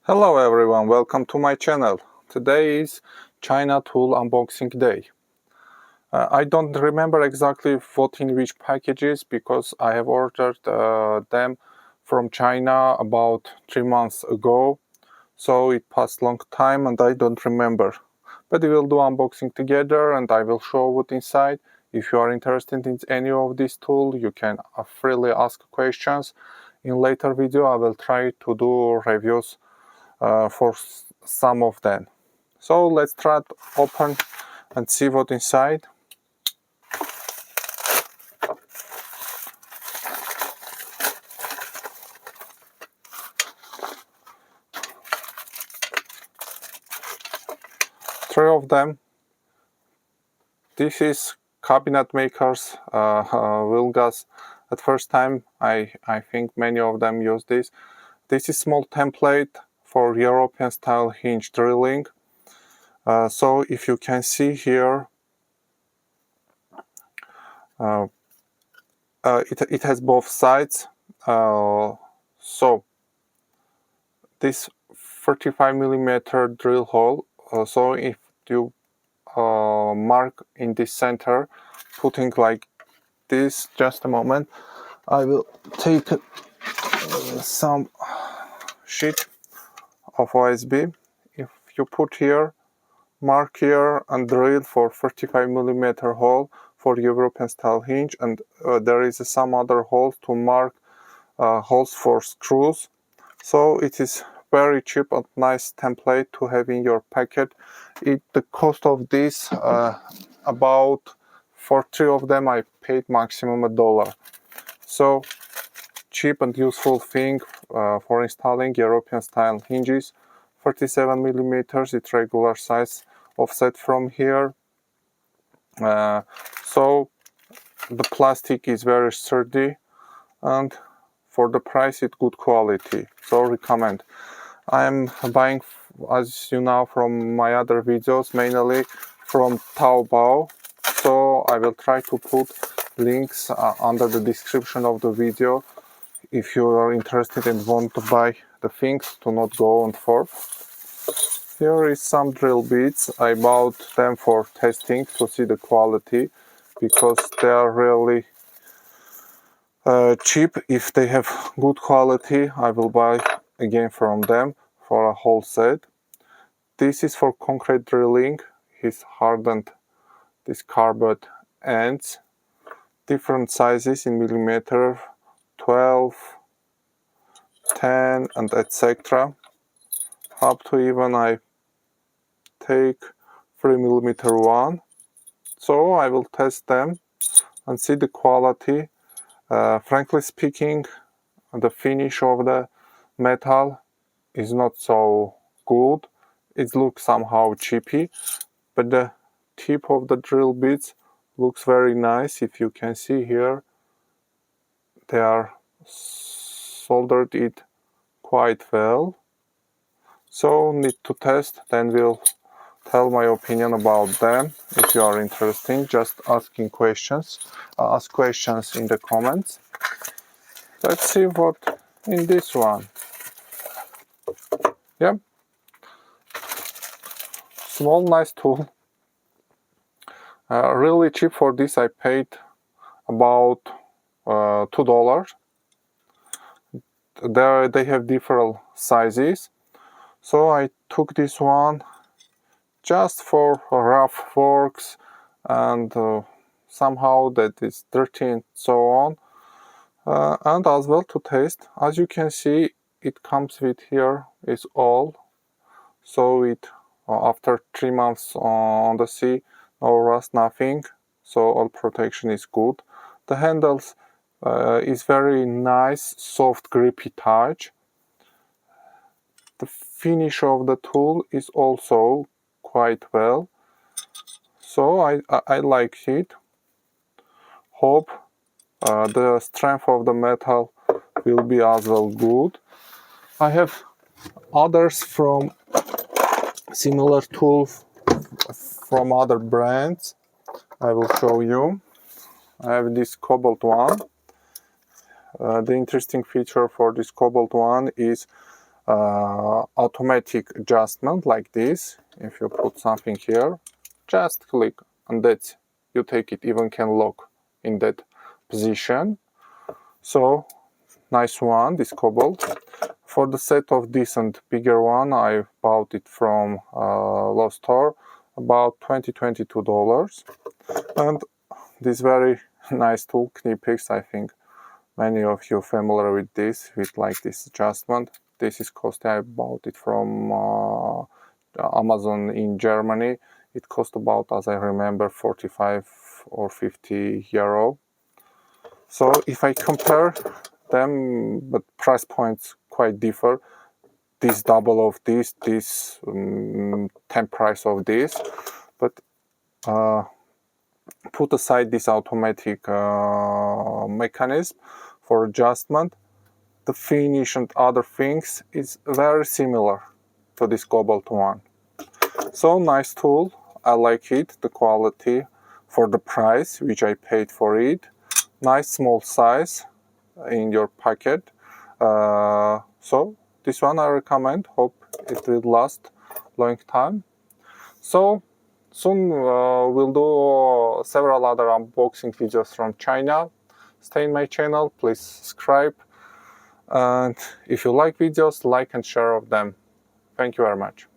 Hello everyone, welcome to my channel. Today is China tool unboxing day. I don't remember exactly what in which packages because I have ordered them from China about 3 months ago. So it passed long time and I don't remember. But we will do unboxing together and I will show what inside. If you are interested in any of these tools, you can freely ask questions. In later video I will try to do reviews for some of them. So let's try to open and see what inside. Three of them. This is cabinet makers Wilgas. At first time I think many of them use this. This is small template for European style hinge drilling. So if you can see here, it has both sides. So this 35mm drill hole. So if you mark in the center, putting like this, just a moment, I will take some sheet of OSB. If you put here, mark here and drill for 35mm hole for European style hinge, and there is some other holes to mark holes for screws. So it is very cheap and nice template to have in your packet. The cost of this about, for three of them I paid maximum $1. So cheap and useful thing for installing European style hinges. 37mm, it's regular size offset from here. So the plastic is very sturdy and for the price it's good quality, so recommend. I am buying, as you know from my other videos, mainly from Taobao, so I will try to put links under the description of the video if you are interested and want to buy the things, to not go on forth. Here is some drill bits. I bought them for testing to see the quality because they are really cheap. If they have good quality, I will buy again from them for a whole set. This is for concrete drilling. He's hardened these carbide ends, different sizes in millimeter, 12, 10 and etc. Up to even I take 3mm one. So I will test them and see the quality. Frankly speaking, the finish of the metal is not so good. It looks somehow cheapy, but the tip of the drill bits looks very nice. If you can see here, they are soldered it quite well. So need to test, then we'll tell my opinion about them. If you are interested, just asking questions, ask questions in the comments. Let's see what in this one. Yeah, small nice tool. Really cheap. For this I paid about $2. There they have different sizes, so I took this one just for rough works and somehow that is dirty and so on, and as well to taste. As you can see, it comes with here is all, so it after 3 months on the sea, no rust, nothing, so all protection is good. The handles is very nice, soft, grippy touch. The finish of the tool is also quite well, so I like it. Hope the strength of the metal will be as well good. I have others from similar tools from other brands. I will show you. I have this cobalt one. The interesting feature for this cobalt one is automatic adjustment like this. If you put something here, just click and that's you take it, even can lock in that position. So nice one, this cobalt. For the set of this and bigger one, I bought it from Lost Store, about $22. And this very nice tool, Knipex, I think many of you familiar with this, with like this adjustment. This is cost, I bought it from Amazon in Germany. It cost about, as I remember, 45 or 50 euro. So if I compare them, but price points quite differ. This double of this 10 price of this, but put aside this automatic mechanism for adjustment, the finish and other things is very similar to this cobalt one. So nice tool, I like it, the quality for the price which I paid for it. Nice small size in your packet. So this one I recommend, hope it will last long time. So soon we'll do several other unboxing videos from China. Stay in my channel, please subscribe, and if you like videos, like and share of them. Thank you very much.